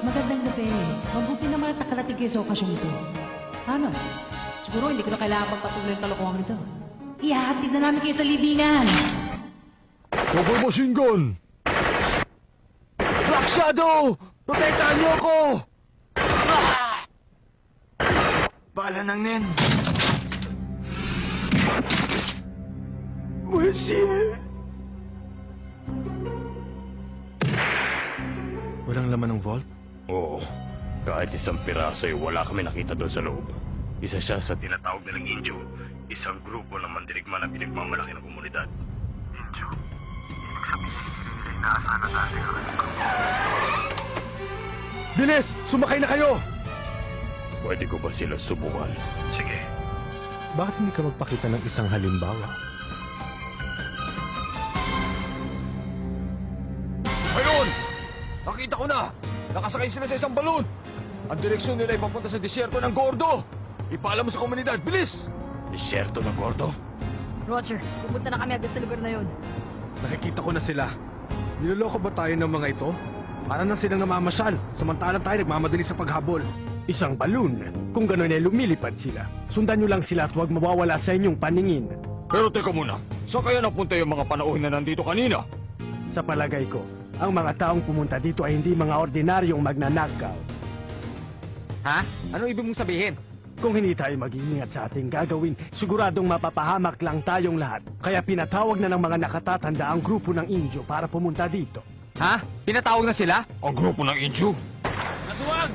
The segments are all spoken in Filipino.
Magandang gabi. Mabuti naman at nakarating kayo sa okasyong ito. Ano? Siguro hindi ko na kailangan magpatuloy ang kalokohan ito. Ihahatid na namin kayo sa libingan! Double machine gun! Black Shadow! Protektahan niyo ako! Ah! Bala ng nen! Monsieur! Walang laman ng vault? Oo. Kahit isang piraso ay wala kami nakita doon sa loob. Isa siya sa tinatawag nilang Indio. Isang grupo ng mandirigma na pinagmamalaki ng komunidad. Indio? Ibig sabihin, inaasahan na natin ang Dines! Sumakay na kayo! Pwede ko ba sila subukan? Sige. Bakit hindi ka magpakita ng isang halimbawa? Ayun! Nakita ko na! Nakasakay sila sa isang balon! Ang direksyon nila ay papunta sa disyerto ng Gordo! Ipaalam mo sa komunidad! Bilis! Disyerto ng Gordo? Roger, pumunta na kami agad sa lugar na yun. Nakikita ko na sila. Niloloko ba tayo ng mga ito? Para na silang namamasyal, samantalang tayo nagmamadali sa paghabol. Isang balon. Kung gano'n ay lumilipad sila. Sundan nyo lang sila at huwag mawawala sa inyong paningin. Pero teka muna, saan kaya napunta yung mga panauhin na nandito kanina? Sa palagay ko, ang mga taong pumunta dito ay hindi mga ordinaryong magnanakaw. Ha? Ano ibig mong sabihin? Kung hindi tayo mag-iingat sa ating gagawin, siguradong mapapahamak lang tayong lahat. Kaya pinatawag na ng mga nakatatanda ang grupo ng Indio para pumunta dito. Ha? Pinatawag na sila? Ang grupo ng Inju? Nasuwag!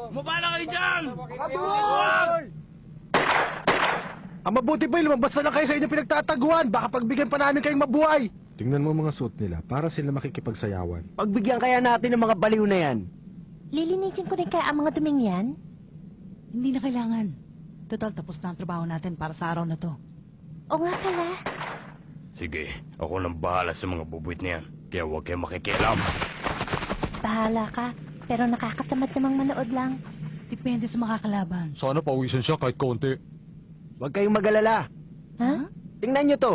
Mabala kayo dyan! Ang mabuti ba lumabas na lang kayo sa inyong pinagtataguan? Baka pagbigyan pa namin kayong mabuhay! Tingnan mo mga suit nila para sila makikipagsayawan. Pagbigyan kaya natin ng mga baliw na yan. Lilinisin ko rin kaya ang mga duming yan? Hindi na kailangan. Total, tapos na ang trabaho natin para sa araw na to. O nga pala. Sige, ako nang bahala sa mga bubuit na yan. Kaya huwag kayong makikialam. Bahala ka. Pero nakakatamad namang manood lang. Depende sa makakalaban. Sana pawisan siya kahit konti. Huwag kayong magalala. Ha? Tingnan nyo to.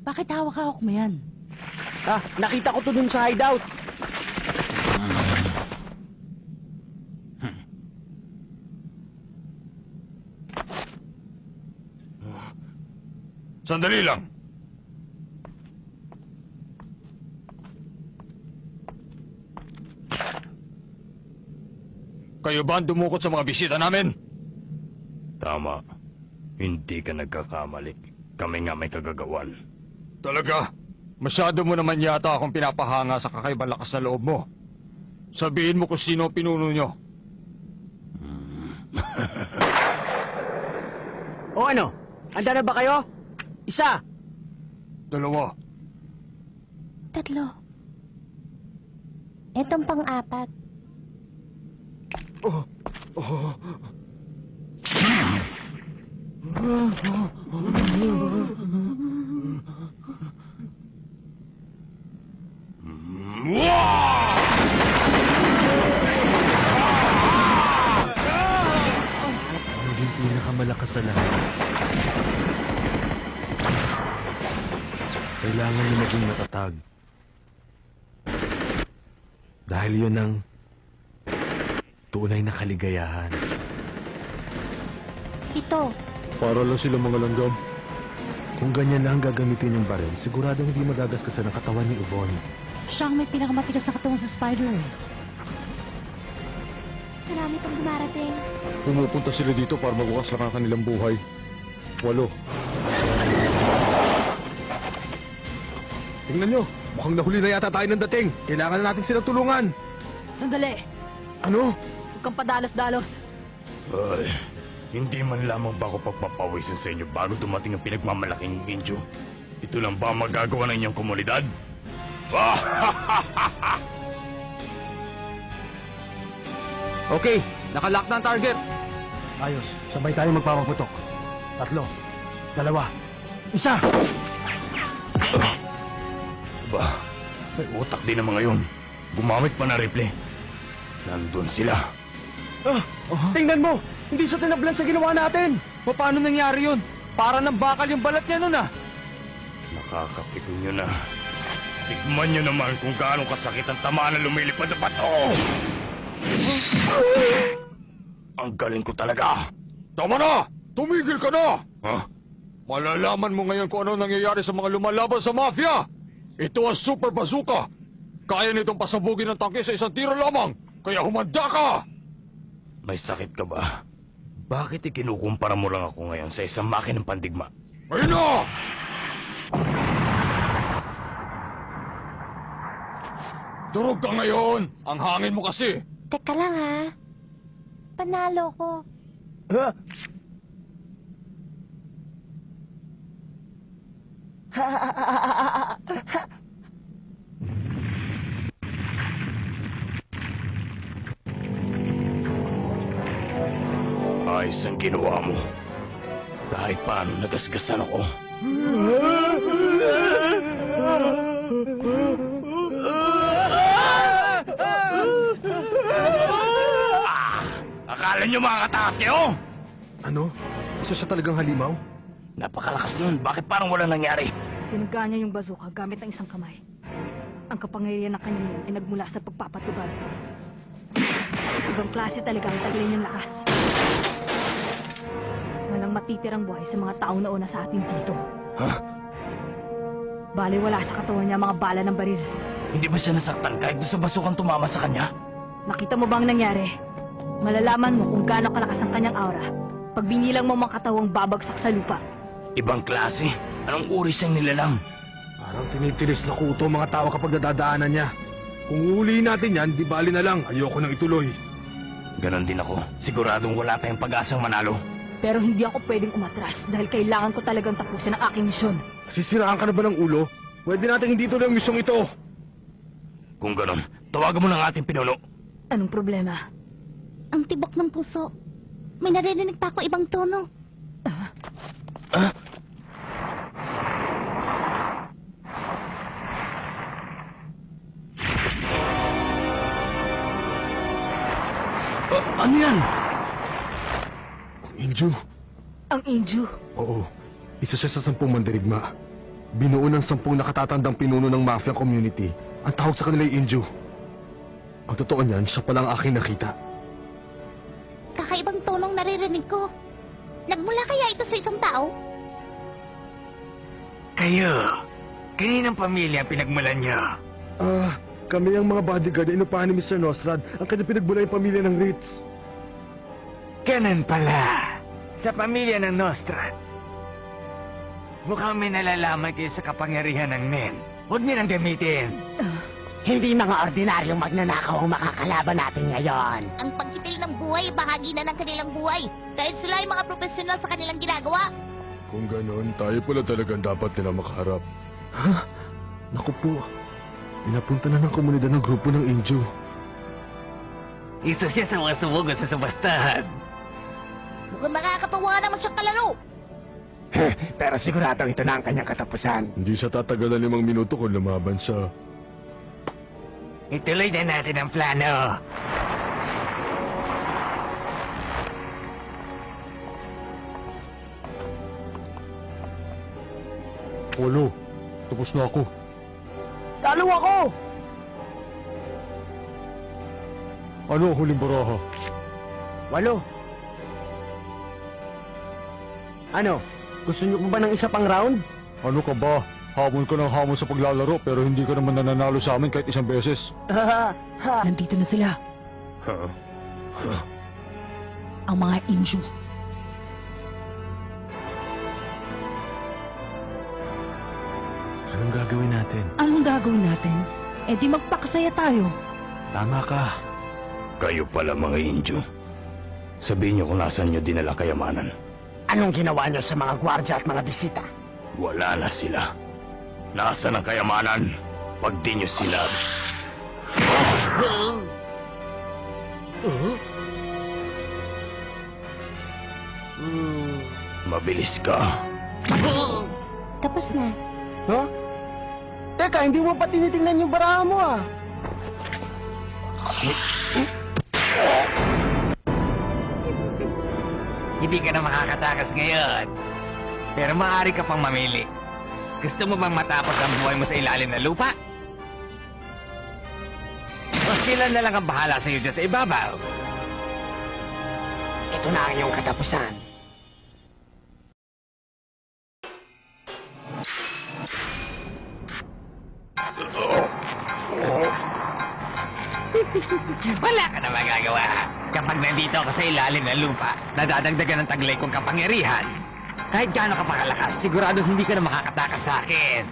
Bakit hawak-hawak mo yan? Ah, nakita ko to dun sa hideout. Sandali lang! Kayo ba ang dumukot sa mga bisita namin? Tama. Hindi ka nagkakamali. Kami nga may kagagawan. Talaga? Masyado mo naman yata akong pinapahanga sa kakaibang lakas na loob mo. Sabihin mo kung sino ang pinuno nyo. O ano? Handa na ba kayo? Isa. Dalawa. Tatlo. Etong pang-apat. Oh. Oh. Naging pinakamalakas sa lahat. Kailangan niyo maging matatag. Dahil yun ang tunay na kaligayahan. Ito. Para lang sila mga langgam. Kung ganyan lang gagamitin yung baril, siguradong hindi magagasgasan ang katawan ni Ubon. Siya ang may pinakamatigas na katawan sa spider eh. Marami pang dumarating. Pumupunta sila dito para magwakas lang ang kanilang buhay. 8. Tingnan nyo, mukhang nahuli na yata tayo ng dating. Kailangan na natin silang tulungan. Sandali! Ano? Huwag kang padalos-dalos. Ay, hindi man lamang ba ako pagpapawisan sa inyo bago dumating ang pinagmamalaking Indio? Ito lang ba ang magagawa ng inyong komunidad? Okay, nakalock na ang target. Ayos, sabay tayo magpapaputok. 3, 2, 1. Ba, may utak din ang mga yun. Gumamit pa na rifle. Nandun sila. Tingnan mo! Hindi siya tinablan sa ginawa natin! Paano nangyari yun? Para ng bakal yung balat niya nun ah. Nakakapikon nyo na. Tikman nyo naman kung gaano kasakit ang tama na lumilipad na bato! Ang galing ko talaga! Tama na! Tumigil ka na! Ha? Malalaman mo ngayon kung ano nangyayari sa mga lumalaban sa mafia! Ito ang Super Bazooka! Kaya nitong pasabugin ng tangke sa isang tiro lamang! Kaya humanda ka! May sakit ka ba? Bakit ikinukumpara mo lang ako ngayon sa isang makinang pandigma? Ayun na! Durog ka ngayon! Ang hangin mo kasi! Teka lang ha. Panalo ko. Ayos ang ginawa mo. Kahit paano nagasgasan ako. Akala nyo mga katakas kayo? Ano? Isa siya talagang halimaw? Napakalakas nun. Bakit parang walang nangyari? Tinaga niya yung bazooka gamit ang isang kamay. Ang kapangyarihan ng kanya ay nagmula sa pagpapatubad. Ibang klase talaga ang taglay niyang lakas. Walang matitirang buhay sa mga taong nauna sa atin dito. Ha? Bale wala sa katawan niya mga bala ng baril. Hindi ba siya nasaktan kahit doon sa basukang tumama sa kanya? Nakita mo bang nangyari? Malalaman mo kung gaano kalakas ang kanyang aura pag binilang mo mga katawang babagsak sa lupa. Ibang klase? Anong uri siyang nilalang? Parang tinitilis na kuto mga tao kapag nadadaanan niya. Kung ulihin natin yan, di bali na lang. Ayoko nang ituloy. Ganon din ako. Siguradong wala tayong pag-asang manalo. Pero hindi ako pwedeng umatras dahil kailangan ko talagang tapusin ang aking misyon. Sisiraan ka na ba ng ulo? Pwede natin hindi ituloy ang misyong ito. Kung ganon, tawagan mo ng ating pinuno. Anong problema? Ang tibok ng puso. May narinig pa ako ibang tono. Ha? Ano yan? Inju? Ang Inju. Oo. Isa siya sa 10 mandirigma. Binuo ng 10 nakatatandang pinuno ng mafia community. Ang tawag sa kanila ay Inju. Ang totoo niyan, siya palang aking nakita. Kakaibang tonong naririnig ko. Nagmula kaya ito sa isang tao? Kayo. Kaninang pamilya pinagmulan niyo? Kami ang mga bodyguard na inupahan ni Mr. Nostrad ang kanyang pinagbula yung pamilya ng Ritz. Ganun pala. Sa pamilya ng Nostrad. Mukhang may nalalaman kayo sa kapangyarihan ng men. Huwag niyo nang gamitin. Hindi mga ordinaryong magnanakaw ang makakalaban natin ngayon. Ang pagkitil ng buhay, bahagi na ng kanilang buhay. Dahil sila ay mga profesional sa kanilang ginagawa. Kung ganon, tayo pala talagang dapat nila makaharap. Ha? Naku po. Pinapunta na ng komunidad ng grupo ng Inju. Isa siya sa mga sumugot sa subastahan. Mukhang nakakatawa naman siyang kalaro. Pero siguradong ito na ang kanyang katapusan. Hindi siya tatagal ng 5 minuto kung lumaban siya. Ituloy na natin ang plano. Polo, tapos na ako. Lalo ako! Ano ang huling baraha? 8. Ano? Gusto niyo pa ba ng isa pang round? Ano ka ba? Hamon ka ng hamon sa paglalaro pero hindi ka naman nananalo sa amin kahit isang beses. Nandito na sila. Huh? Ang mga Inju. Anong gagawin natin? Anong gagawin natin? Eh di magpakasaya tayo. Tama ka. Kayo pala mga Indio. Sabihin niyo kung nasaan niyo dinala kayamanan. Anong ginawa niyo sa mga gwardya at mga bisita? Wala na sila. Nasaan ang kayamanan? Pag di niyo sila... Mabilis ka. Tapos na. Huh? Teka, hindi mo pa tinitingnan yung baraha mo ah. Hindi ka na makakatakas ngayon. Pero maaari ka pang mamili. Gusto mo bang matapos ang buhay mo sa ilalim ng lupa? O sila na lang ang bahala sa'yo dyan sa ibabaw. Ito na ang iyong katapusan. Wala ka na magagawa. Kapag nandito ako sa ilalim ng lupa, nadadagdagan ng taglay kong kapangyarihan. Kahit gaano ka pakalakas, sigurado hindi ka na makakatakas sa akin.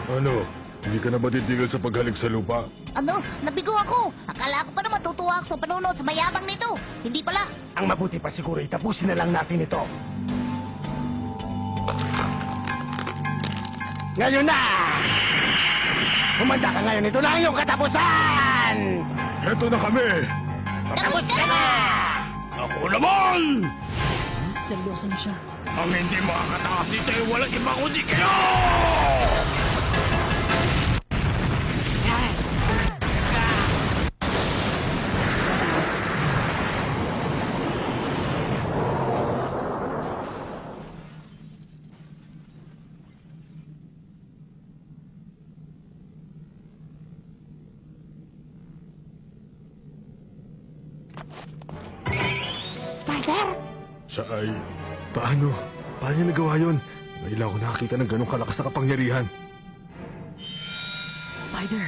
Ano? Hindi ka na ba titigil sa paghalik sa lupa? Ano? Nabigo ako. Akala ko pa na matutuwa ako sa panunood sa mayabang nito. Hindi pala. Ang mabuti pa siguro, itapusin na lang natin ito. Ngayon na! Humanda ka ngayon, ito na ang iyong katapusan! Eto na kami! Tapos ka na! Ako naman! Seryoso na siya. Ang hindi makakatakas dito ay walang ibang kundi kayo! Spider? Siya ay... Paano? Paano niya nagawa yun? Ngayon ako nakakita ng ganong kalakas na kapangyarihan. Spider,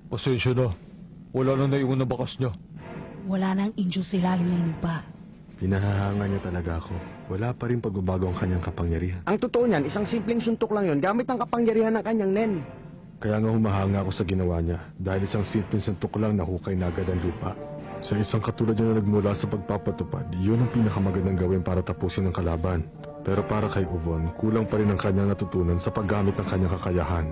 Pasensya na. Wala na naiwan na bakas niya. wala nang injo sa ilalim ng lupa. Hinahahanga niya talaga ako. Wala pa rin pagbabago ang kanyang kapangyarihan. Ang totoo niyan, isang simpleng suntok lang yun gamit ang kapangyarihan ng kanyang nen. Kaya nga humahanga ako sa ginawa niya. Dahil isang simpleng suntok lang nahukay na agad ang lupa. Sa isang katulad niya na nagmula sa pagpapatupad, yun ang pinakamagandang gawin para tapusin ang kalaban. Pero para kay Uvon, kulang pa rin ang kanyang natutunan sa paggamit ng kanyang kakayahan.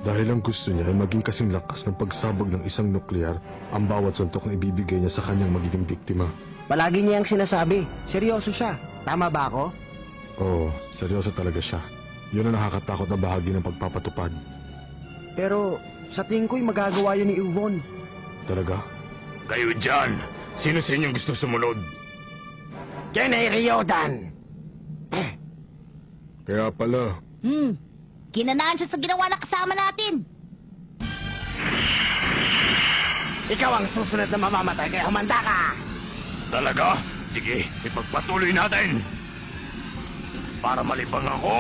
Dahil ang gusto niya ay maging kasing lakas ng pagsabog ng isang nuklear ang bawat suntok na ibibigay niya sa kanyang magiging biktima. Palagi niyang sinasabi, seryoso siya. Tama ba ako? Oo, seryoso talaga siya. Yun ang nakakatakot na bahagi ng pagpapatupad. Pero sa tingin ko'y magagawa yun ni Uvon. Talaga? Kayo dyan! Sino sa inyong gusto sumunod? Kenny Ryodan! Kaya pala, Kinanaan siya sa ginawa na kasama natin. Ikaw ang susunod na mamamatay kaya humanda ka! Talaga? Sige, ipagpatuloy natin! Para malibang ako!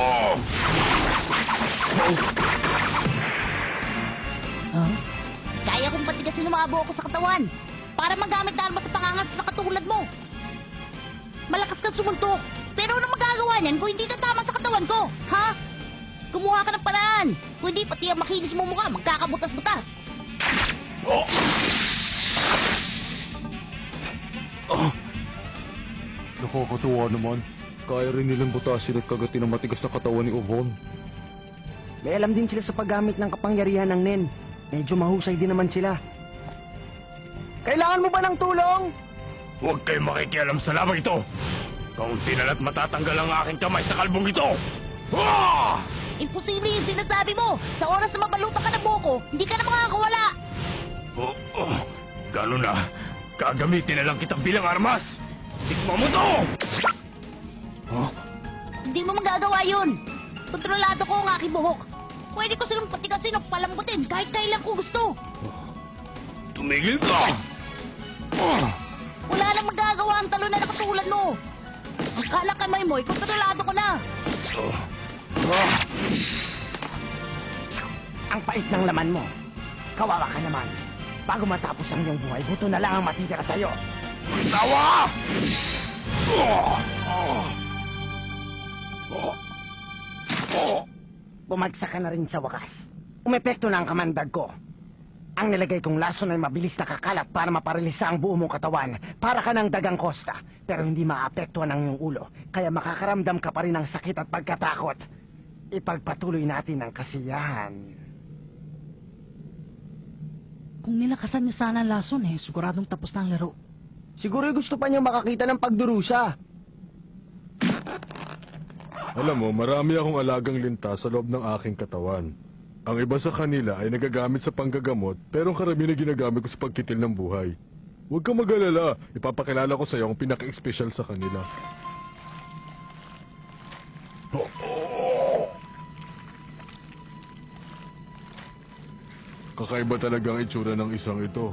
Huh? Kaya kong patigasin ng mga buhok ko sa katawan para magamit na armas sa pangangas na katulad mo. Malakas kang sumuntok, pero ano magagawa niyan kung hindi na tama sa katawan ko, ha? Kumuha ka ng paraan, kung hindi pati ang makinis mo mukha magkakabutas-butas. Oh! Oh! nakakatuwa naman. Kaya rin nilang butasin at kagatin ang matigas na katawan ni Uvon. May alam din sila sa paggamit ng kapangyarihan ng nen. Medyo mahusay din naman sila. Kailangan mo ba ng tulong? Huwag kayong makikialam sa lamang ito! Kaunti na la't matatanggal ang aking kamay sa kalbong ito! Ah! Imposible yung sinasabi mo. Sa oras na mabalutan ka ng buko, hindi ka na makakawala. Gano'n na. Gagamitin na lang kita bilang armas! Tikma mo to! Hindi mo magagawa yun. Kontrolado ko ang aking buhok. Pwede ko silang patigasin o palambutin kahit kailan ko gusto. Tumigil ka! Wala nang magagawa ang talon na nakatulad mo. Ang kamay mo, kontrolado ko na. Ang pait ng laman mo. Kawawa ka naman. Bago matapos ang iyong buhay, buto na lang ang matitira sa'yo. Tawa! Bumagsak ka na rin sa wakas. Umepekto na ang kamandag ko. Ang nilagay kong lason ay mabilis na kakalat para maparilisa ang buo mong katawan. Para ka ng dagang kosta, pero hindi maapektuhan ang iyong ulo. Kaya makakaramdam ka pa rin ng sakit at pagkatakot. Ipagpatuloy natin ang kasiyahan. Kung nilakasan niya sana ang lason siguradong tapos na ang laro. Siguro gusto pa niyang makakita ng pagdurusa. Alam mo, marami akong alagang linta sa loob ng aking katawan. Ang iba sa kanila ay nagagamit sa panggagamot, pero ang karamihan na ginagamit ko sa pagkitil ng buhay. Huwag kang mag-alala, ipapakilala ko sa iyo ang pinaka-espesyal sa kanila. Kakaiba talaga ang itsura ng isang ito.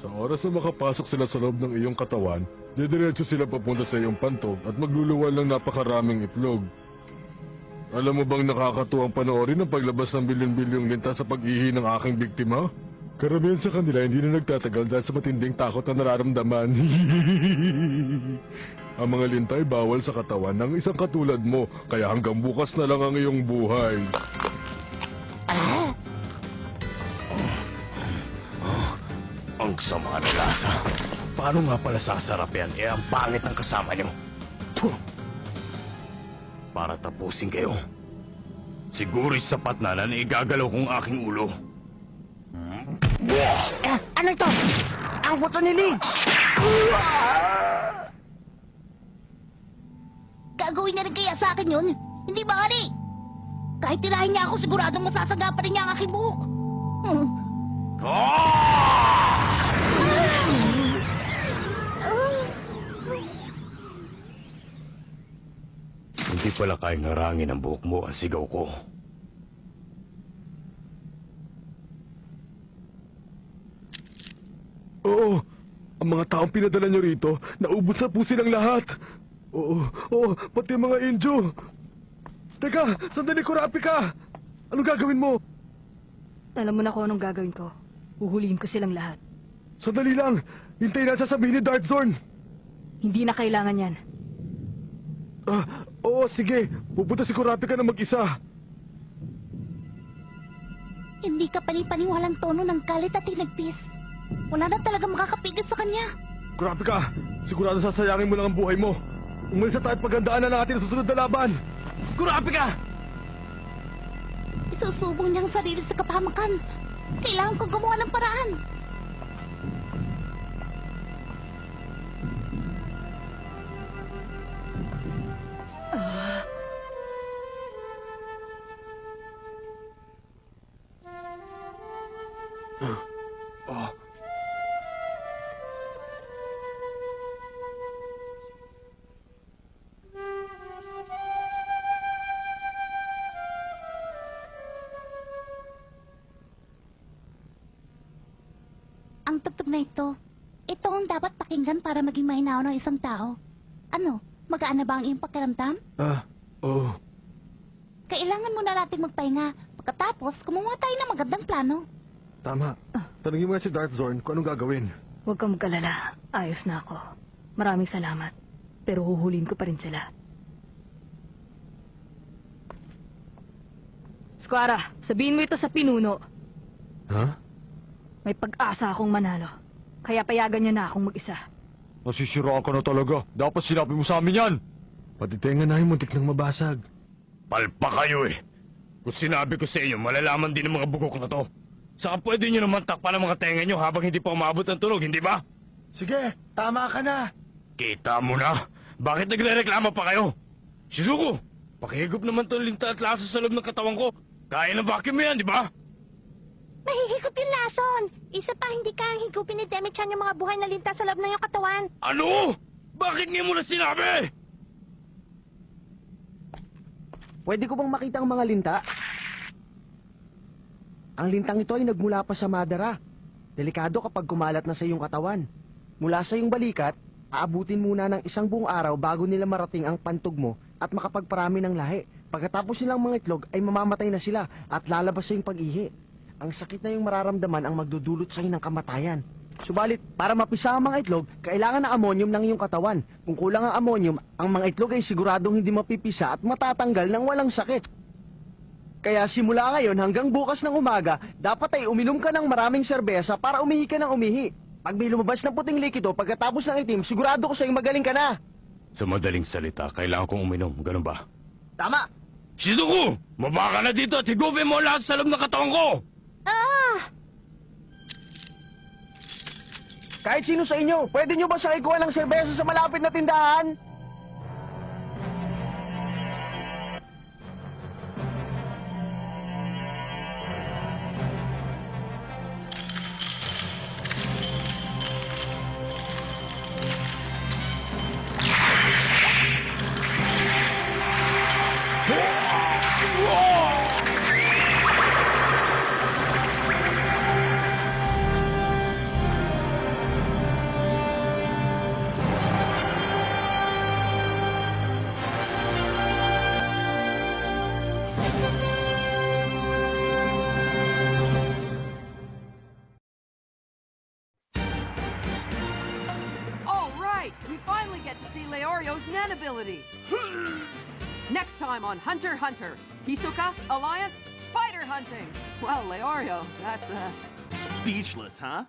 Sa oras na makapasok sila sa loob ng iyong katawan, didiretso sila papunta sa iyong pantog at magluluwal ng napakaraming itlog. Alam mo bang nakakatuwang panoorin ang paglabas ng bilyon-bilyong linta sa pag-ihi ng aking biktima? Karamihan sa kanila hindi na nagtatagal dahil sa matinding takot na nararamdaman. Ang mga linta ay bawal sa katawan ng isang katulad mo, kaya hanggang bukas na lang ang iyong buhay. Ang sama na lasa. Paano nga pala sasarap yan? Eh, ang pangit ng kasama niyo. Puh! Para tapusin kayo. Siguro'y sapat na igagalaw kong aking ulo. Ano ito? Ang buto ni Lee! Gagawin na rin kaya sa akin yun? Hindi ba, Ali? Kahit tirahin niya ako, siguradong masasaga pa rin niya ang aking buhok. Hindi pala kayang harangin ang buhok mo ang sigaw ko. Oo, ang mga taong pinadala nyo rito, naubos na po silang lahat. Oo, pati mga Indio. Teka, sandali, Kurapika! Anong gagawin mo? Alam mo na kung anong gagawin ko. Huhulihin ko silang lahat. Sandali lang, hintayin na sasabihin ni Darkzorn. Hindi na kailangan yan. Oo, sige. Pupunta si Kurapika na mag-isa. Hindi ka panipaniwalang tono ng galit at tinagpis. Wala na talaga makakapigil sa kanya. Kurapika, sigurado sasayangin mo lang ang buhay mo. Umalis na tayo at pagandaan na natin ang susunod na laban. Kurapika! Isusubong niya ang sarili sa kapahamakan. Kailangan kong gumawa ng paraan. Ang tugtog na ito ang dapat pakinggan para maging mahinaw ng isang tao. Ano, magaan na ba ang iyong pakiramdam? Oo. Kailangan muna natin magpahinga. Pagkatapos, kumuha tayo ng magandang plano. Tama. Tanungin mo yan si Darkzorn kung anong gagawin. Huwag kang magkalala. Ayos na ako. Maraming salamat. Pero huhulihin ko pa rin sila. Squara, sabihin mo ito sa pinuno. Ha? May pag-asa akong manalo. Kaya payagan niya na akong mag-isa. Nasisiraan ka na talaga. Dapat sinabi mo sa amin yan. Pati tenga na yung muntik nang mabasag. Palpa kayo eh. Kung sinabi ko sa inyo, malalaman din ng mga bugok na to. Saka pwede nyo naman takpan ang mga tenga nyo habang hindi pa umabot ang tunog, hindi ba? Sige, tama ka na. Kita mo na. Bakit nagre-reklamo pa kayo? Shizuko, pakihigop naman to linta at laso sa loob ng katawan ko. Kaya na vacuum mo yan, di ba? Mahihigop yung lason. Isa pa, hindi kayang higupin ni Demi-chan yung mga buhay na linta sa loob ng iyong katawan. Ano? Bakit ngayon mo na sinabi? Pwede ko bang makita ang mga linta? Ang lintang ito ay nagmula pa sa Madara. Delikado kapag kumalat na sa iyong katawan. Mula sa iyong balikat, aabutin muna ng isang buong araw bago nila marating ang pantog mo at makapagparami ng lahi. Pagkatapos nilang mga itlog ay mamamatay na sila at lalabas sa iyong pag-ihi. Ang sakit na yung mararamdaman ang magdudulot sa iyo ng kamatayan. Subalit, para mapisa ang mga itlog, kailangan ng ammonium ng iyong katawan. Kung kulang ang ammonium, ang mga itlog ay siguradong hindi mapipisa at matatanggal ng walang sakit. Kaya simula ngayon hanggang bukas ng umaga, dapat ay uminom ka ng maraming serbesa para umihi ka ng umihi. Pag may lumabas na puting likido pagkatapos ng itim, sigurado ko sa'yo magaling ka na. Sa madaling salita, kailangan kong uminom. Ganun ba? Tama! Shizuko! Mabaka ka na dito at higupin mo lahat sa loob ng katawan ko! Kahit sino sa inyo, pwede nyo ba sa ikuha ng serbesa sa malapit na tindahan? get to see Leorio's Nen ability. Next time on Hunter x Hunter, Hisoka, Alliance, Spider Hunting. Well, Leorio, that's, Speechless, huh?